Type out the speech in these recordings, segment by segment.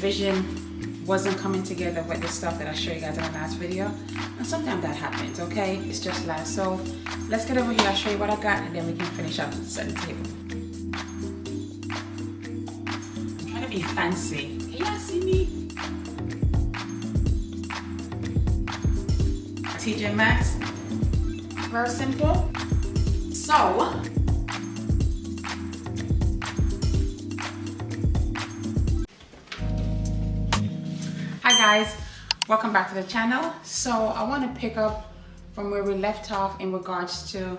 vision wasn't coming together with the stuff that I showed you guys in the last video. And sometimes that happens, okay? It's just life. So let's get over here, I'll show you what I got, and then we can finish up setting the table. I'm trying to be fancy. Can y'all see me? T.jMaxx. Very simple. So hi guys, welcome back to the channel. So I want to pick up from where we left off in regards to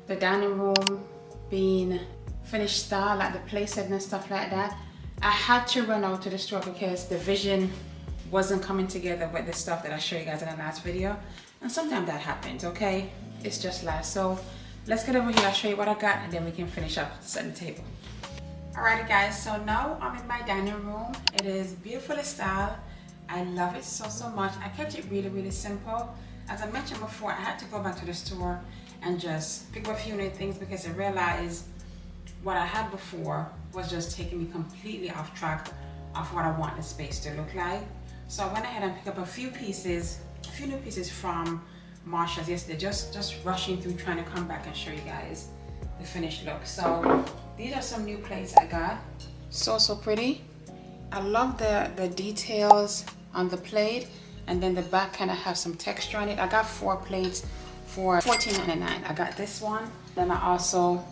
the dining room being finished style, like the place setting and stuff like that. I had to run out to the store because the vision wasn't coming together with the stuff that I showed you guys in the last video. And sometimes that happens, okay? It's just life. So let's get over here, I'll show you what I got, and then we can finish up setting the table. Alrighty guys, so now I'm in my dining room. It is beautifully styled. I love it so much. I kept it really simple. As I mentioned before, I had to go back to the store and just pick up a few new things because I realized what I had before was just taking me completely off track of what I want the space to look like. So I went ahead and picked up a few new pieces from Marshall's yesterday, just rushing through trying to come back and show you guys the finished look. So these are some new plates I got. So pretty. I love the details on the plate, and then the back kind of have some texture on it. I got 4 plates for $14.99. I got this one, then I also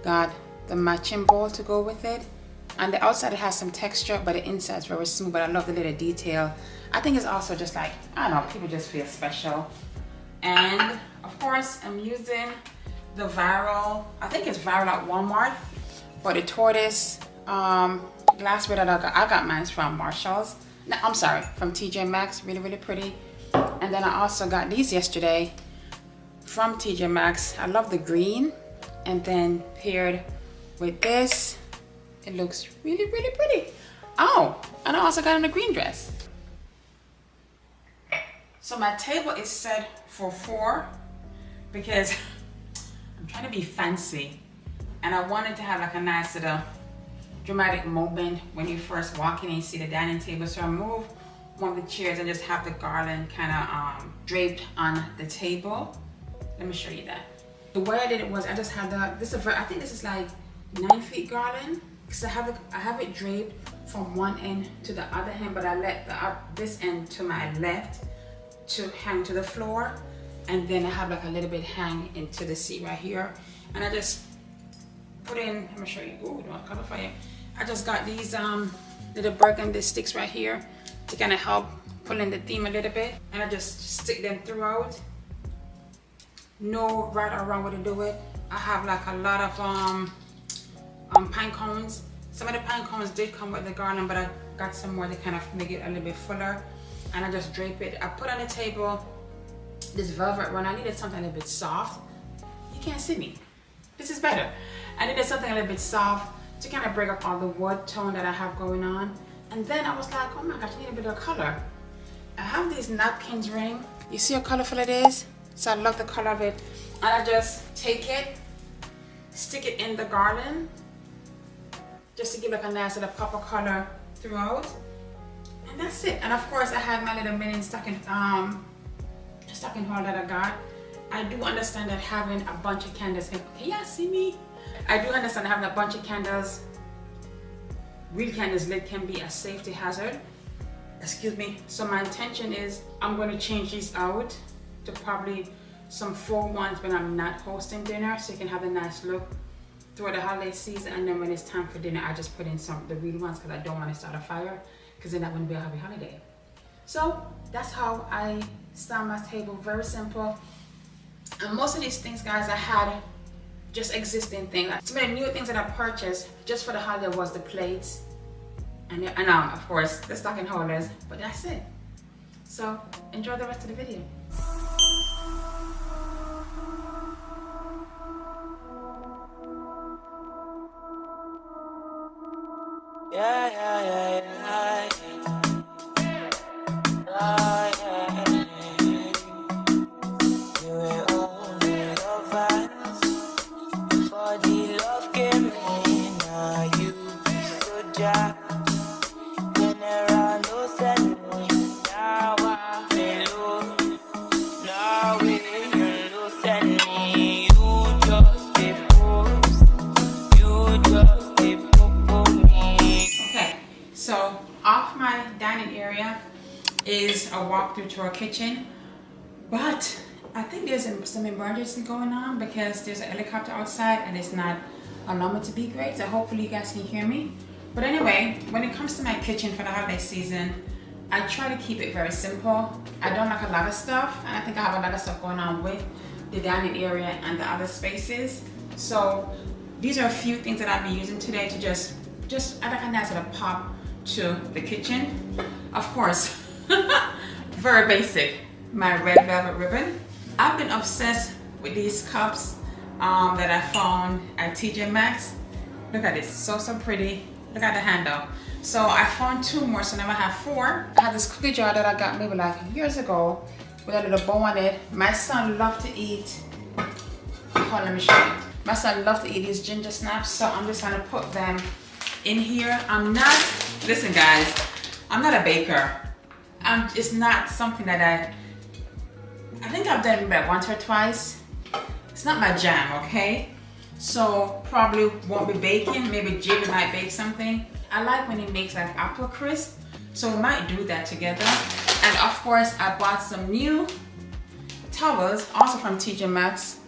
got the matching bowl to go with it. On the outside it has some texture, but the inside is very smooth, but I love the little detail. I think it's also just like, I don't know, people just feel special. And of course I'm using the Barrell, I think it's Barrell at Walmart, for the tortoise glassware that I got mine from Marshall's. No, I'm sorry, from T.jMaxx, really pretty. And then I also got these yesterday from T.jMaxx. I love the green, and then paired with this, it looks really pretty. Oh, and I also got in a green dress. So my table is set for 4 because I'm trying to be fancy, and I wanted to have like a nice little dramatic moment when you first walk in and you see the dining table. So I moved one of the chairs and just have the garland kind of draped on the table. Let me show you that. The way I did it was I just had I think this is like 9 feet garland, because I have it draped from one end to the other end, but I let this end to my left to hang to the floor, and then I have like a little bit hang into the seat right here, and I just put in, let me show you, ooh, don't color for you. I just got these little burgundy sticks right here to kind of help pull in the theme a little bit, and I just stick them throughout. No right or wrong way to do it. I have like a lot of pine cones. Some of the pine cones did come with the garland, but I got some more to kind of make it a little bit fuller, and I just drape it. I put on the table this velvet one. I needed something a little bit soft. You can't see me. This is better. I needed something a little bit soft to kind of break up all the wood tone that I have going on. And then I was like, oh my gosh, I need a bit of color. I have these napkins ring. You see how colorful it is? So I love the color of it. And I just take it, stick it in the garland, just to give like a nice little pop of color throughout. And that's it. And of course I have my little mini stocking haul that I got. I do understand that having a bunch of candles, can y'all see me? I do understand having a bunch of candles, real candles lit, can be a safety hazard. Excuse me. So my intention is I'm going to change these out to probably some full ones when I'm not hosting dinner, so you can have a nice look throughout the holiday season. And then when it's time for dinner, I just put in the real ones because I don't want to start a fire, because then that wouldn't be a happy holiday. So that's how I style my table. Very simple. And most of these things, guys, I had just existing things. Some of the new things that I purchased just for the holiday was the plates and of course the stocking holders, but that's it. So enjoy the rest of the video. So off my dining area is a walkthrough to our kitchen, but I think there's some emergency going on because there's a helicopter outside and it's not allowing me to be great, so hopefully you guys can hear me. But anyway, when it comes to my kitchen for the holiday season, I try to keep it very simple. I don't like a lot of stuff, and I think I have a lot of stuff going on with the dining area and the other spaces. So these are a few things that I'll be using today to just add like a nice little pop to the kitchen. Of course, very basic, my red velvet ribbon. I've been obsessed with these cups that I found at T.jMaxx. Look at this, so pretty. Look at the handle. So I found 2 more, so now I have 4. I have this cookie jar that I got maybe like years ago with a little bow on it. My son loved to eat, let me show you. My son loved to eat these ginger snaps, so I'm just gonna put them in here. Listen guys, I'm not a baker. It's not something that I think I've done it about once or twice. It's not my jam, okay? So probably won't be baking. Maybe Jimmy might bake something. I like when he makes like apple crisp, so we might do that together. And of course, I bought some new towels, also from T.jMaxx.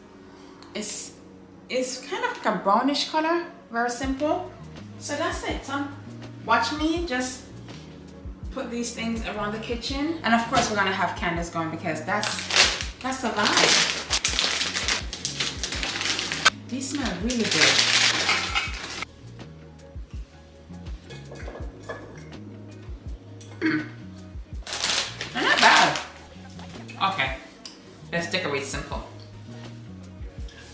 It's kind of like a brownish color, very simple. So that's it. So watch me just put these things around the kitchen, and of course we're gonna have candles going because that's the vibe. These smell really good. They're not bad. Okay, let's decorate simple.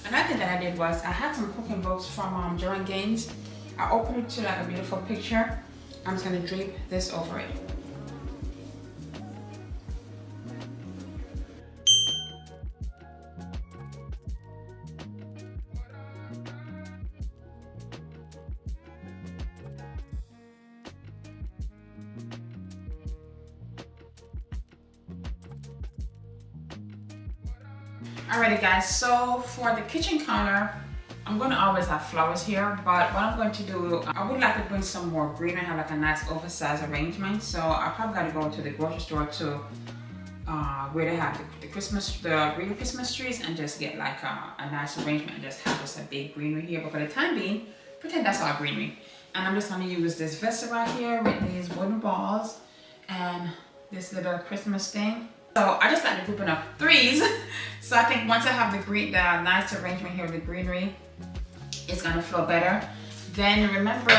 Another thing that I did was I had some cooking books from Joanne Gaines. I opened it to like a beautiful picture. I'm just gonna drape this over it. Alrighty guys, so for the kitchen counter, I'm gonna always have flowers here, but what I'm going to do, I would like to bring some more green and have like a nice oversized arrangement. So I probably gotta go to the grocery store to where they have the green Christmas trees and just get like a nice arrangement and just have just a big greenery here. But for the time being, pretend that's all greenery. And I'm just gonna use this vesta right here with these wooden balls and this little Christmas thing. So I just like the grouping of 3s. So I think once I have the nice arrangement here with the greenery, it's gonna flow better. Then remember,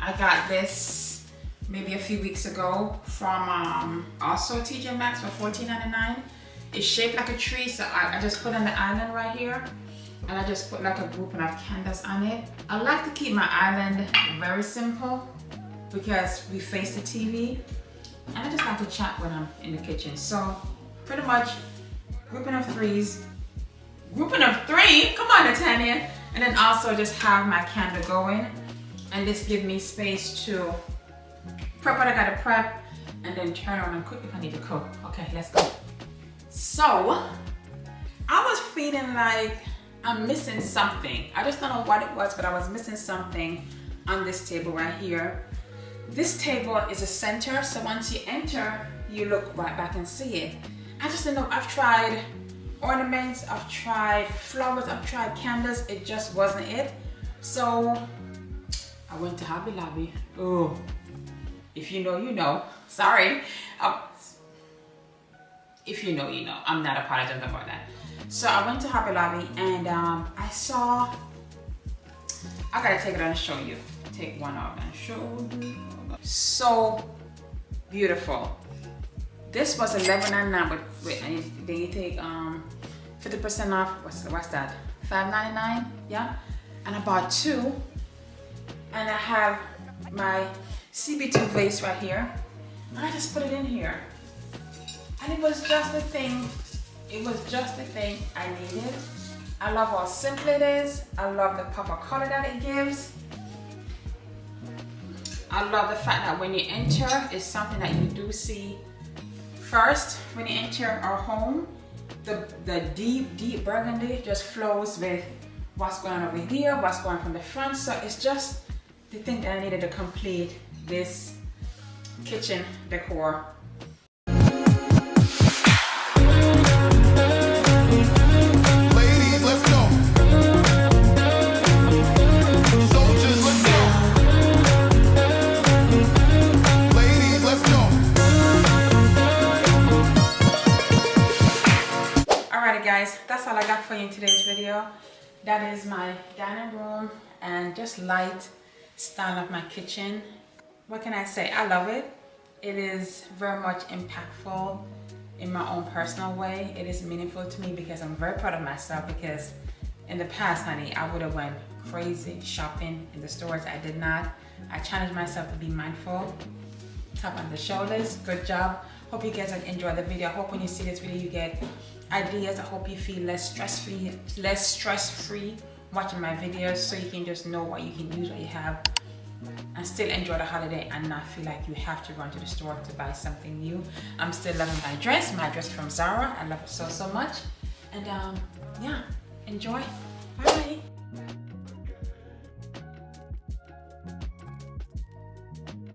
I got this maybe a few weeks ago from also T.jMaxx for $14.99. It's shaped like a tree, so I just put on the island right here, and I just put like a grouping of candles on it. I like to keep my island very simple because we face the TV. And I just like to chat when I'm in the kitchen. So pretty much grouping of 3s. Grouping of 3? Come on, Natania. And then also just have my candle going. And this gives me space to prep what I gotta prep and then turn on and cook if I need to cook. Okay, let's go. So I was feeling like I'm missing something. I just don't know what it was, but I was missing something on this table right here. This table is a center, so once you enter, you look right back and see it. I just don't know, I've tried ornaments, I've tried flowers, I've tried candles, it just wasn't it. So I went to Hobby Lobby. Oh, if you know, you know. Sorry. If you know, you know. I'm not apologizing about that. So I went to Hobby Lobby and I gotta take it out and show you. Take one off and show you. So beautiful. This was $11.99, but then you take 50% off. What's that? $5.99, yeah. And I bought 2, and I have my CB2 vase right here. And I just put it in here, and it was just the thing. It was just the thing I needed. I love how simple it is. I love the pop of color that it gives. I love the fact that when you enter, it's something that you do see first. When you enter our home, the deep burgundy just flows with what's going on over here, what's going on from the front. So it's just the thing that I needed to complete this kitchen decor. Ladies, let's go. Soldiers, let's go. Ladies, let's go. Alrighty guys, that's all I got for you in today's video. That is my dining room and just light style of my kitchen. What can I say? I love it. It is very much impactful in my own personal way. It is meaningful to me because I'm very proud of myself, because in the past, honey, I would have went crazy shopping in the stores. I did not. I challenged myself to be mindful. Tap on the shoulders. Good job. Hope you guys have enjoyed the video. I hope when you see this video you get ideas. I hope you feel less stress-free watching my videos, so you can just know what you can use, what you have, and still enjoy the holiday and not feel like you have to run to the store to buy something new. I'm still loving my dress from Zara. I love it so much. And yeah, enjoy. Bye.